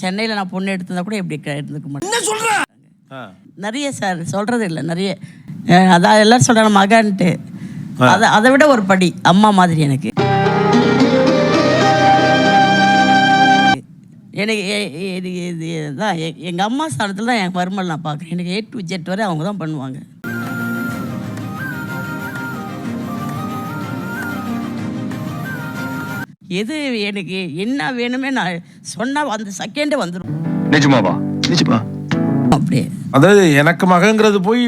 சென்னையில் நான் பொண்ணு எடுத்ததா கூட இப்படி இருந்துக்க மாட்டேன். என்ன சொல்ற? நிறைய சார் சொல்கிறது இல்லை, நிறைய அதான் எல்லோரும் சொல்கிறாங்க மகன்ட்டு. அதை விட ஒரு படி அம்மா மாதிரி எனக்கு. எனக்கு தான் எங்கள் அம்மா ஸ்தானத்தில் தான் என் மருமகள் நான் பார்க்குறேன். எனக்கு A to Z வரை அவங்க தான் பண்ணுவாங்க. எது எனக்கு என்ன வேணுமே நான் சொன்னால் அந்த செகண்டே வந்துடும். நிஜமாவா? நிஜமா அப்படியே. அதாவது எனக்கு மகங்கிறது போய்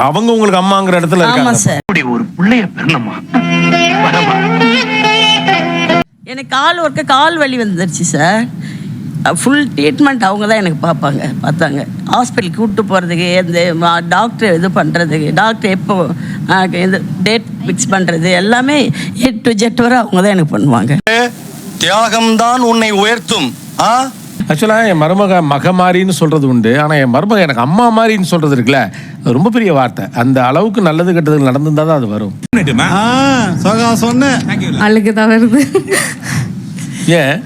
அவங்க உங்களுக்கு அம்மாங்கிற இடத்துல இருக்காங்க. ஆமாம் சார். அப்படி ஒரு பிள்ளைய பெறணுமா? எனக்கு கால் வலி வந்துருச்சு சார். ஃபுல் ட்ரீட்மெண்ட் அவங்க தான் எனக்கு பார்த்தாங்க. ஹாஸ்பிட்டலுக்கு கூப்பிட்டு போகிறதுக்கு, இந்த டாக்டர் இது பண்ணுறதுக்கு, டாக்டர் எப்போ இந்த டேட் ஃபிக்ஸ் பண்ணுறது எல்லாமே A to Z வரை அவங்க தான் எனக்கு பண்ணுவாங்க. தியாகம்தான் உன்னை உயர்த்தும். ஆக்சுவலாக என் மக மாதிரின்னு சொல்கிறது உண்டு. ஆனால் என் மருமக எனக்கு அம்மா மாதிரின்னு சொல்கிறது இருக்குல்ல, அது ரொம்ப பெரிய வார்த்தை. அந்த அளவுக்கு நல்லது கெட்டது நடந்திருந்தால் தான் அது வரும். அழுகு தான் வருது. ஏன்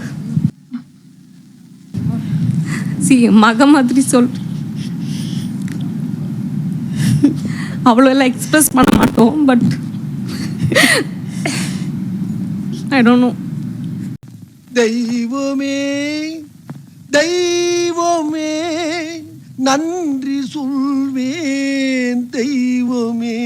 மக மாதிரி சொல், அவ்வளோ எல்லாம் எக்ஸ்பிரஸ் பண்ண மாட்டோம். But I don't know. தெய்வமே தெய்வமே நன்றி சொல்வேன் தெய்வமே.